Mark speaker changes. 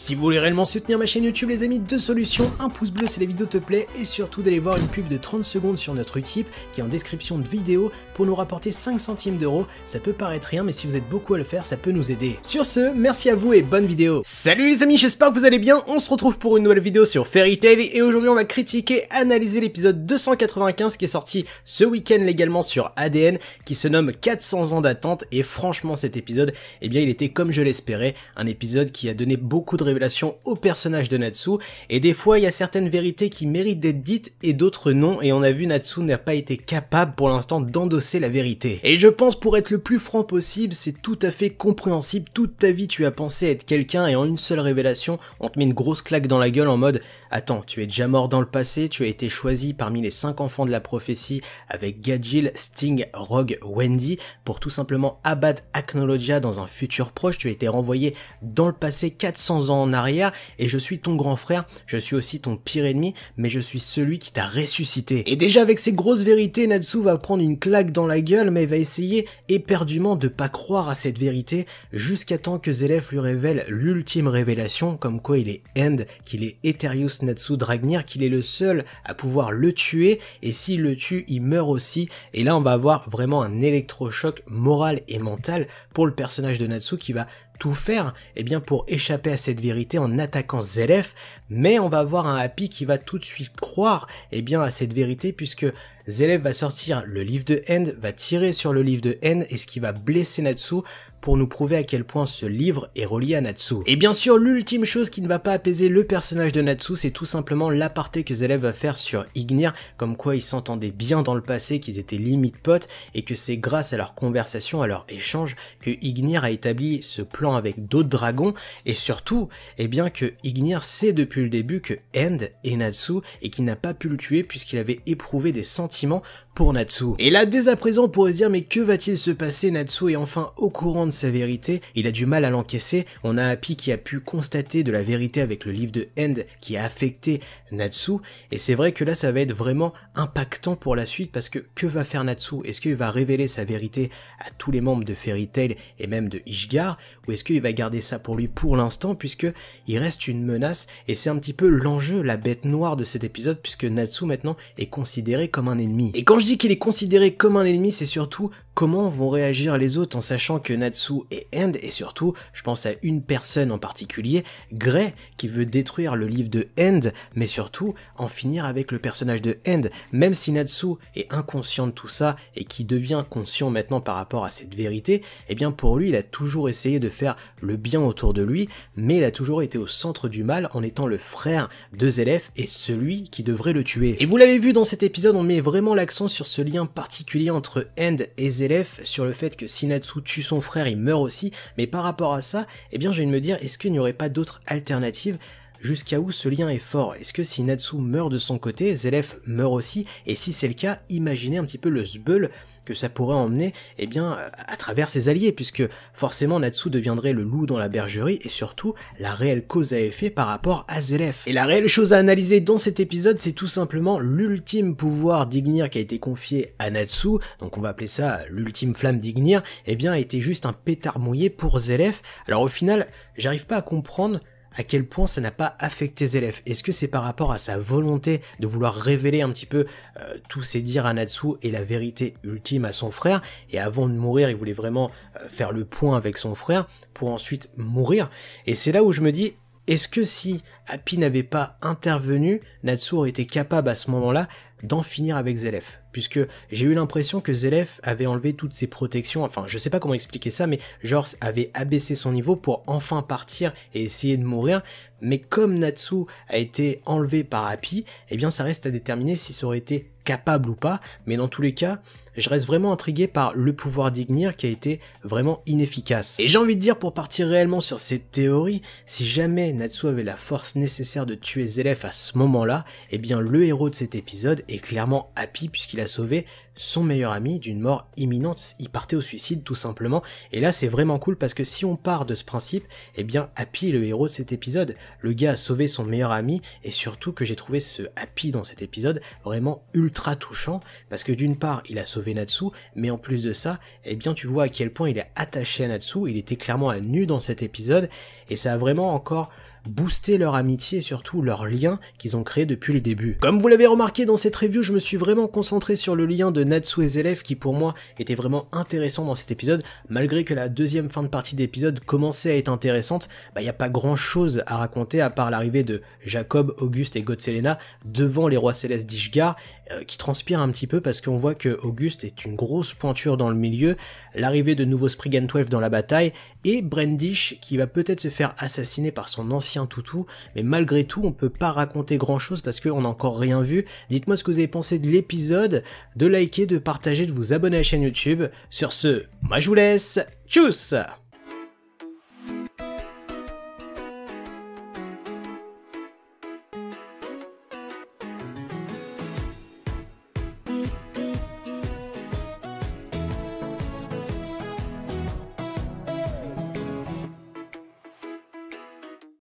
Speaker 1: Si vous voulez réellement soutenir ma chaîne YouTube les amis, deux solutions, un pouce bleu si la vidéo te plaît et surtout d'aller voir une pub de 30 secondes sur notre Utip qui est en description de vidéo pour nous rapporter 5 centimes d'euros. Ça peut paraître rien mais si vous êtes beaucoup à le faire ça peut nous aider. Sur ce, merci à vous et bonne vidéo. Salut les amis, j'espère que vous allez bien, on se retrouve pour une nouvelle vidéo sur Fairy Tail et aujourd'hui on va critiquer, analyser l'épisode 295 qui est sorti ce week-end légalement sur ADN qui se nomme 400 ans d'attente et franchement cet épisode, eh bien il était comme je l'espérais, un épisode qui a donné beaucoup de révélations au personnage de Natsu et des fois il y a certaines vérités qui méritent d'être dites et d'autres non et on a vu Natsu n'a pas été capable pour l'instant d'endosser la vérité. Et je pense pour être le plus franc possible, c'est tout à fait compréhensible, toute ta vie tu as pensé être quelqu'un et en une seule révélation on te met une grosse claque dans la gueule en mode attends, tu es déjà mort dans le passé, tu as été choisi parmi les 5 enfants de la prophétie avec Gajeel, Sting, Rogue, Wendy pour tout simplement abattre Aknologia dans un futur proche, tu as été renvoyé dans le passé 400 ans en arrière et je suis ton grand frère, je suis aussi ton pire ennemi mais je suis celui qui t'a ressuscité. Et déjà avec ces grosses vérités, Natsu va prendre une claque dans la gueule mais va essayer éperdument de pas croire à cette vérité jusqu'à temps que Zélef lui révèle l'ultime révélation comme quoi il est End, qu'il est Eterius Natsu Dragnir, qu'il est le seul à pouvoir le tuer et s'il le tue il meurt aussi et là on va avoir vraiment un électrochoc moral et mental pour le personnage de Natsu qui va tout faire eh bien pour échapper à cette vérité en attaquant Zélef, mais on va avoir un Happy qui va tout de suite croire eh bien à cette vérité puisque Zélef va sortir le livre de End, va tirer sur le livre de End et ce qui va blesser Natsu pour nous prouver à quel point ce livre est relié à Natsu. Et bien sûr l'ultime chose qui ne va pas apaiser le personnage de Natsu c'est tout simplement l'aparté que Zélef va faire sur Ignir, comme quoi ils s'entendaient bien dans le passé, qu'ils étaient limite potes et que c'est grâce à leur conversation, à leur échange que Ignir a établi ce plan avec d'autres dragons et surtout eh bien que Ignir sait depuis le début que End est Natsu et qu'il n'a pas pu le tuer puisqu'il avait éprouvé des sentiments pour Natsu. Et là dès à présent on pourrait se dire mais que va-t-il se passer, Natsu est enfin au courant de sa vérité, il a du mal à l'encaisser, on a Happy qui a pu constater de la vérité avec le livre de End qui a affecté Natsu et c'est vrai que là ça va être vraiment impactant pour la suite parce que va faire Natsu? Est-ce qu'il va révéler sa vérité à tous les membres de Fairy Tail et même de Ishgard ou est-ce qu'il va garder ça pour lui pour l'instant puisque il reste une menace et c'est un petit peu l'enjeu, la bête noire de cet épisode puisque Natsu maintenant est considéré comme un ennemi. Et quand je dis qu'il est considéré comme un ennemi c'est surtout comment vont réagir les autres en sachant que Natsu est End et surtout je pense à une personne en particulier, Gray qui veut détruire le livre de End mais surtout en finir avec le personnage de End même si Natsu est inconscient de tout ça et qui devient conscient maintenant par rapport à cette vérité, et bien pour lui il a toujours essayé de faire le bien autour de lui mais il a toujours été au centre du mal en étant le frère de Zélef et celui qui devrait le tuer. Et vous l'avez vu dans cet épisode on met vraiment l'accent sur ce lien particulier entre End et Zélef, sur le fait que si Natsu tue son frère il meurt aussi, mais par rapport à ça, eh bien j'ai envie de me dire est-ce qu'il n'y aurait pas d'autres alternatives? Jusqu'à où ce lien est fort? Est-ce que si Natsu meurt de son côté, Zélef meurt aussi? Et si c'est le cas, imaginez un petit peu le sbeul que ça pourrait emmener eh bien, à travers ses alliés, puisque forcément Natsu deviendrait le loup dans la bergerie et surtout la réelle cause à effet par rapport à Zélef. Et la réelle chose à analyser dans cet épisode, c'est tout simplement l'ultime pouvoir d'Ignir qui a été confié à Natsu, donc on va appeler ça l'ultime flamme d'Ignir, eh bien a été juste un pétard mouillé pour Zélef. Alors au final, j'arrive pas à comprendre à quel point ça n'a pas affecté Zélef. Est-ce que c'est par rapport à sa volonté de vouloir révéler un petit peu tous ses dires à Natsu et la vérité ultime à son frère, et avant de mourir il voulait vraiment faire le point avec son frère pour ensuite mourir, et c'est là où je me dis est-ce que si Happy n'avait pas intervenu, Natsu aurait été capable à ce moment-là d'en finir avec Zélef? Puisque j'ai eu l'impression que Zélef avait enlevé toutes ses protections, enfin je sais pas comment expliquer ça, mais genre avait abaissé son niveau pour enfin partir et essayer de mourir, mais comme Natsu a été enlevé par Happy, eh bien ça reste à déterminer si ça aurait été capable ou pas, mais dans tous les cas, je reste vraiment intrigué par le pouvoir d'Ignir qui a été vraiment inefficace. Et j'ai envie de dire pour partir réellement sur cette théorie, si jamais Natsu avait la force nécessaire de tuer Zélef à ce moment-là, eh bien le héros de cet épisode est clairement Happy puisqu'il a sauvé son meilleur ami d'une mort imminente, il partait au suicide tout simplement, et là c'est vraiment cool parce que si on part de ce principe, eh bien Happy est le héros de cet épisode, le gars a sauvé son meilleur ami, et surtout que j'ai trouvé ce Happy dans cet épisode vraiment ultra touchant, parce que d'une part il a sauvé Natsu, mais en plus de ça, eh bien tu vois à quel point il est attaché à Natsu, il était clairement à nu dans cet épisode, et ça a vraiment encore booster leur amitié et surtout leur lien qu'ils ont créé depuis le début. Comme vous l'avez remarqué dans cette review, je me suis vraiment concentré sur le lien de Natsu et Zelef qui pour moi était vraiment intéressant dans cet épisode, malgré que la deuxième fin de partie d'épisode commençait à être intéressante, il n'y a pas grand chose à raconter à part l'arrivée de Jacob, Auguste et Gotselena devant les rois célestes d'Ishgard, qui transpire un petit peu parce qu'on voit que Auguste est une grosse pointure dans le milieu, l'arrivée de nouveau Spriggan 12 dans la bataille, et Brandish qui va peut-être se faire assassiner par son ancien toutou, mais malgré tout on peut pas raconter grand chose parce qu'on n'a encore rien vu. Dites-moi ce que vous avez pensé de l'épisode, de liker, de partager, de vous abonner à la chaîne YouTube. Sur ce, moi je vous laisse, tchuss!